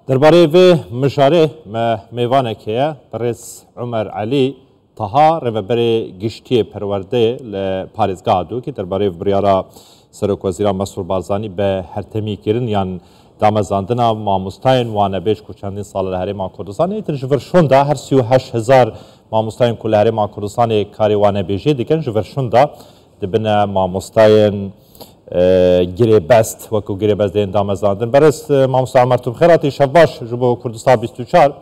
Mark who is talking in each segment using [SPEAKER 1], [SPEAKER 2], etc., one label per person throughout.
[SPEAKER 1] درباره و مشاره میوانه که برس عمر علی تها رهبر گشتی پرورده لپارێزگا دو که درباره بریارا سرۆک وەزیران مەسرور بارزانی به هەرتەمی کردن یان دامەزاندنا مامۆستایان وانەبێژ و چەندین ساڵ لە هەرێما کوردستان ئیتر ji vir şonda her 38,000 مامۆستایان ku li herêma Kurdistanê karê wanebêjiyê dikin ji vir şonda dibine mamostayên girêbest wekû girêbest tên damezandin berez mamosta Emer Tumxêratê şevbaş ji bo Kurdistan 24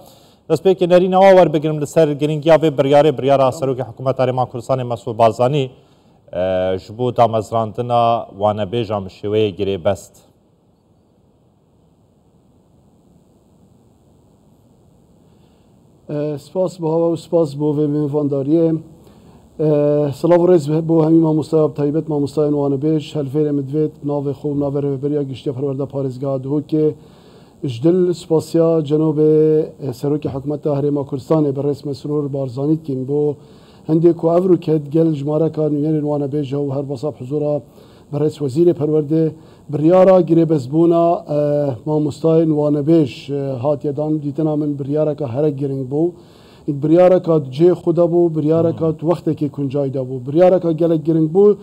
[SPEAKER 1] destpêkê nêrîna wa werbigirim li ser giringiya vê biryarê biryara Serokê Hikûmeta Herêma Kurdistanê Mesrûr Barzanî ji bo damezrandina wanebêjan bi şêweyê girêbest.
[SPEAKER 2] سپاس بۆ هەوا و سپاس بۆ vê میوانداریê سلااو ڕێز بۆ هەمی مامۆستای تایبەت مامۆستایان وانەبێژ هەلفێرە مدوێت ناوێ خۆ و ناوێ رهبەریya گشتیە پەروەردە پارێزگا دووکێ ji dil spasiya cenobê Serokê Hikûmeta Herêma Kurdistanê bi rês Mesrûr Barzanî dikîm bo hindê ku ev rûket gel ji mareka nûyerên wanebêj û herbasa huzûra bi rês wezîrê perwerdê biryara girêbezbûna mamostayên wanebêj hatiye dan dîtina min biryareka here giring bû biryareka cê xwe de bû biryareka wextekê kuncayî de bû biryareka gelek giring bû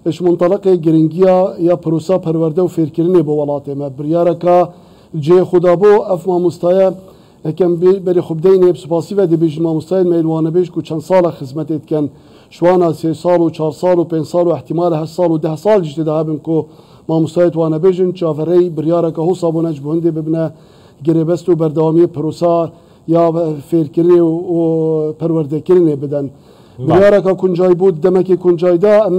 [SPEAKER 2] ji munteqê giringiya ya pirosa perwerde û fêrkirinê bo welatê me biryareka cê xwe de bû ev mamostaya hekem berê xwe bideyînê spasî ve dibêjin mamostayên me wanebêj ku çend sala xizmetê dikin ji wana 3 sal û 4 sal û 5 sal û ihtimal 8 sal û 10 sal jî tê de hebin ku mamostayê wanebêjin çavereyî biryareka hûsa bûne ji bo hindê bibine girêbest û berdewamiyê pirosa ya fêrkirinê û perwerdekirinê bidin. Biryareka kuncayî bû demekê kuncayî de em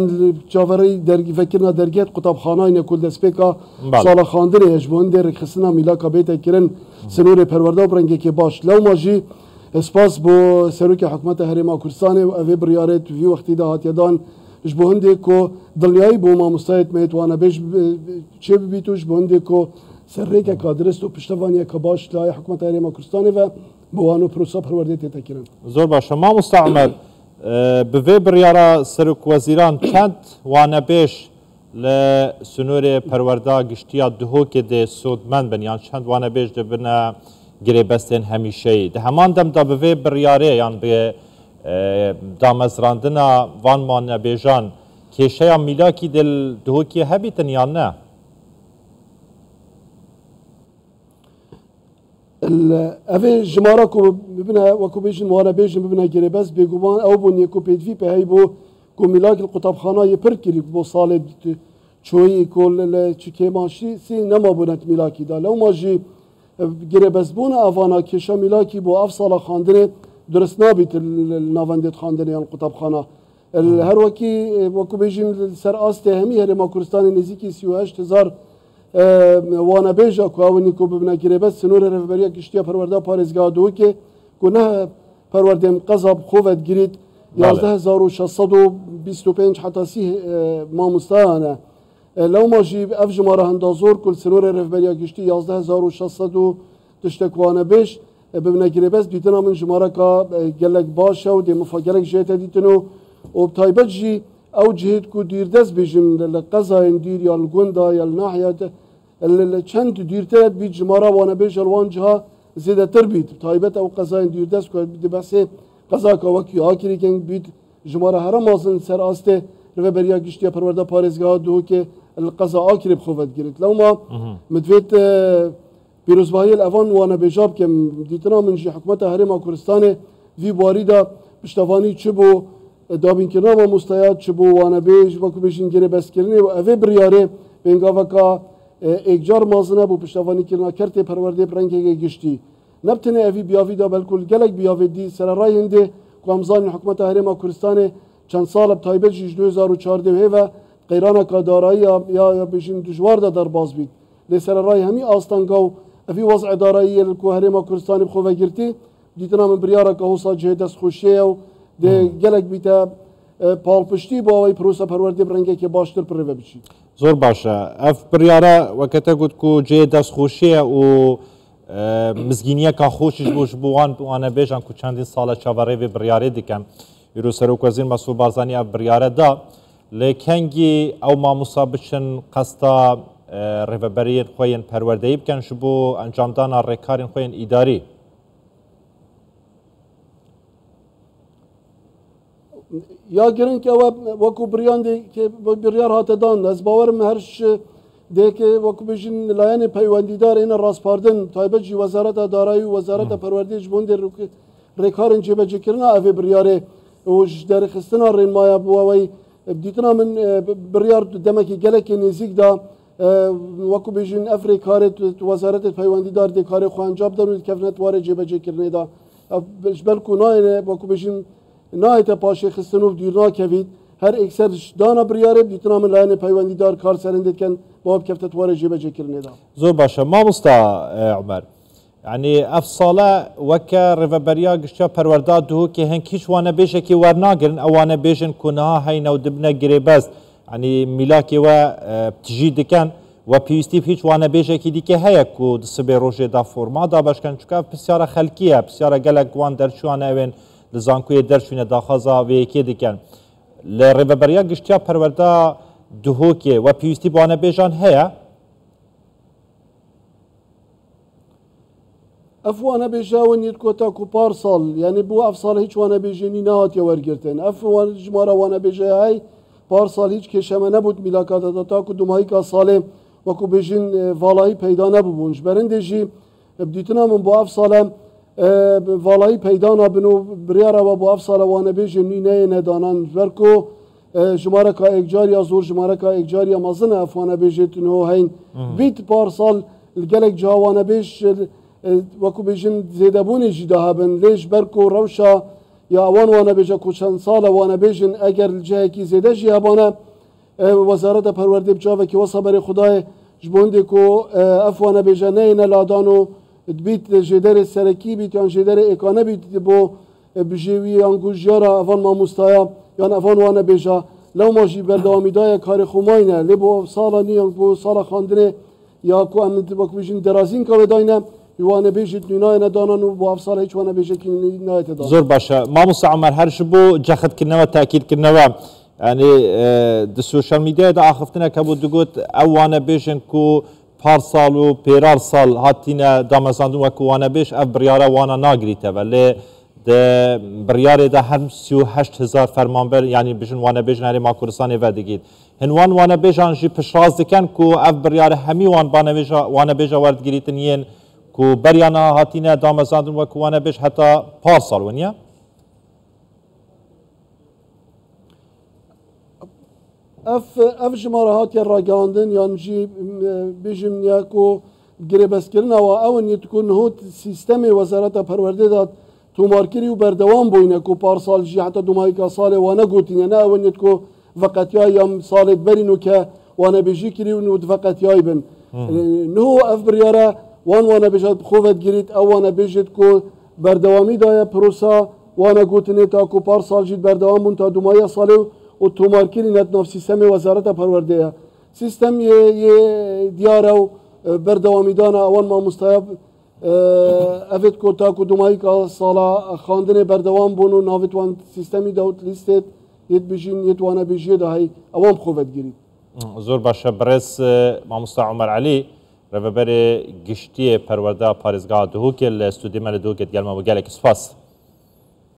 [SPEAKER 2] çavereyî vekirina dergehê qutabxanayê ku destpêka sala xandinê ji bo hindê rêxistina mîlaka bête kirin sinûrê perwerde û rengekê baş. Lewma jî spas bo Serokê Hikûmeta Herêma Kurdistanê û ev ê biryarê vî wextî de hatiye dan ji bo hindê ku dilyayî bo mamostayê me wanebêj çê bibît û ji bo hindê ku serrêkeka dirist û piştevaniyeka baş layê Hikûmeta Herêma Kurdistanê ve bi wan û pirosa perwerdê tê kirin.
[SPEAKER 1] Zor baş e mamosta Emer bi vê biryara serok wezîran çend wanebêj li sinûrê perwerda giştiya dihokê de sodmend bin yan çend wanebêj dibine girêbestên hemîşeyî. Di heman dem da bi vê biryarê yan bi damezrandina van wanebêjan kêşeya mîlakî dil dihokê hebîtin yan ne?
[SPEAKER 2] Evê ji mara ku bibine wekû bêjin wanebêjin bibine girêbest bêguman ew bûniye ku pêdivî pehey bû ku mîlakê qutabxanayê pir kirî bo salê çoyî ku çi kêmaşî sî nemabûne mîlakî da lewma jî girêbestbûna evana kêşa mîlakî bo ev sala xandinê durist nabît navendê xandinê yan qutabxana. Her wekî wekû bêjin ser astê hemî Herêma Kurdistanê nêzîkî 38,000 wanebêja ku ew ku bibine girêbest sinûrê rehberiya giştiya perwerda parêzgeha Duhokê ku ne perwerdên qezab xwe vedgirît 11,625 heta sî mamostayan e. Lewma jî ev ji mara henda zor ku sinûrê rehberiya giştî 11,600 tiştek wanebêj bibine girêbest dîtina min ji mareka gelek baş e û dê gelek jê te dîtin û taybet jî ew cihêt ku dîrdest bêjin li qezayên dîr ya li gunda ya li nahiya çend dîrteret bît ji mara wanebêj wan ciha zêdetir bît taybet ew qezayên dîrdest ku di behsê qezaka wekî akirîkeng bît ji mara here mazin ser astê reveberiya giştiya perwerda parêzgeha Duhokê li qeza akirê bi xwe vedgirit. Lewma midvêt pîrozbahiyê evan wanebêja bikim dîtina min jî Hikûmeta Herêma Kurdistanê vî barî de piştevanî çi bû dabînkirina mamostaya çi bû wanebêj wekû bêjin girêbestkirinê û ev ê biryarê pêngaveka êkcar mazin hebû piştevanîkirina kertê perwerdê bi rengekê giştî. Nebitine evî biyavî da belkul gelek biyavê dî sererayê hindê ku em zanin Hikûmeta Herêma Kurdistanê çend sal taybet jî ji 2014 hêve qeyraneka darayî ya bêjin dijwar de derbas bît. Lê sererayê hemî astanga û evî wezê darayî ku Herêma Kurdistanê bi xwe vegirtî dîtina min biryareka hosa cihê destxweşiyê û dê gelek bîte palpiştî bo awayî pirosa perwerdê bi rengekê baştir pirêve biçî.
[SPEAKER 1] Zor baş e ev biryara wekete got ku cihê destxweşiye û mizgîniyeka xweş ji bo wan wanebêjan ku çendîn sala çaverê vê biryarê dikin îro Serokvezîr Mesrûr Barzanî ev biryare da lê kengî ew mamosta biçin qesta ڕێڤەبەرین خۆیان پەروەردەیی بکەن ji بۆ ئەنجامدانا ڕێکارین خۆیان ئیداری.
[SPEAKER 2] یا گرنگ وەکو بریار هاتەدان ez bawerim her dêke wekû bêjin layên peywendîdar ên rastpardin taybet jî Wezareta Darayî û Wezareta Perwerdeyê ji bo rêkarên cêvecekirina evê biryarê û ji derxistina rênmaya wê dîtina min biryar demekî gelekê nêzik da wekû bêjin ev rêkarê Wezaretê Peywendîdar dê karê xwe encam dan û dikevne dwarê cêvecekirnê da ji ber ku nayêne wekû bêjin nayête paşêxistin û dîr nakevît her ekser dana biryarê dîtina min layên peywendîdar kar serindê dikin bo bikefte dwarê cêvecekirnê da.
[SPEAKER 1] Zor başa mamosta Umer. Yani ev sala weke rêveberiya giştiya perwerda duhokê heng hiç wane bêjekî wernagirin ew wane bêjin ku niha heyne û dibine girêbez yani mîlakê we tijî dikin ve pîwîstî hiç wane bêjekî dîkê heye ku di sibê rojê da forma da beşkin çuka pisyara xelkî ye pisyara gelek wan derçûyan evên li zankuyê derçûne daxwaza vêyekê dikin. Li rêveberiya giştiya perwerda duhokê ve pîwîstî bi wane bêjan heye?
[SPEAKER 2] Ev wane bêjawin yê kota ku parsal yani bu ev sal hiç wane bêjenî nehatiye wergirtin. Ev ji mara wane bêje hey parsal hiç kêşeme nebût mîlakata da ta ku dumahîka salê wekû bêjin valayî peyda nebûbûn. Ji berindê jî dîtina min bu ev salê valayî peyda nabin û biryara we bu ev sala wane bêjin nî neyêne danan ji ber ku ji mareka ekcariya zor ji mareka ekcariya mezin ev wane bêjê tune heyn vît parsal gelek ciha wane bêj wekû bêjin zêdebûnê jî dihebin lê ji ber ku rewşa ya ewan wane bêje ku çend sal wane bêjin eger li cihekî zêde jî hebane Wezareta Perwerdê bi çavekî wesa berê Xwedayê ji bo hindê ku ev wane bêje neyêne ladan û dibît ji derê serekî bît yan ji derê êkane bît bo bijêwîyan gujyara evan mamostaya yan evan wane bêja lewma jî berdewamîdaya karê xumayî ne lê bo sala nî yan bo sala xandinê ya ku em wekû bêjin derazînka wê dayne wane bêjî nayêne danan û bu ev sala hiç wane bêjekî nayête danan.
[SPEAKER 1] Zor başa. Mamosta Umer her ji bo cexetkirine tekîrkirine yani di sosyal medyaya da axiftinek hebû digot ew wane bêjin ku parsal û pêrar sal hatîne damezandin wekû wane bêj ev biryara wana nagirîte ve lê di biryarê de her 38,000 fermanber yani bijin wane bêjin Herêma Kurdistanê ve digît. Hin wan wane bêjan jî piştrast dikin ku ev biryarê hemî wan wane bêja werdigirîtin yên ku beryana hatîne damezandin wekû wane bêj heta parsal weniye?
[SPEAKER 2] Ev ji mara hatiye ragihandin yan jî bêjim ya ku girêbeskirina we ewin yê ku nihot sîstemê Wezareta Perwerdê da tûmarkirî û berdewam bûyne ku parsal jî heta dumahîka salê wane gotîne ne ewin yê ku veqetiyayî ya salê diberîn û ke wane bêjî kirîn û veqetiyayî bin. Niho ev biryara wan wane bêja xwe vedgirît ew wane bêjit ku berdewamî daye prosa wane gotinê ta ku parsal jî berdewam bûn ta dumahiya salê û tûmarkirî net nav sîstemê Wezareta Perwerdê ye. Sîstem yê diyar ew berdewamîdana ewan mamostaya evêt ku ta ku dumahîka sala xandinê berdewam bûn û navê wan sîstemî dawt lîstê yê bijîn yê wane bêjiyê de hey ewan xwe vedgirît.
[SPEAKER 1] Zor başa birêz Mamosta Umer Elî rêveberê giştiyê perwerda parêzgeha Duhokê li stûdiyê me li Duhokê gelme gelekî spas.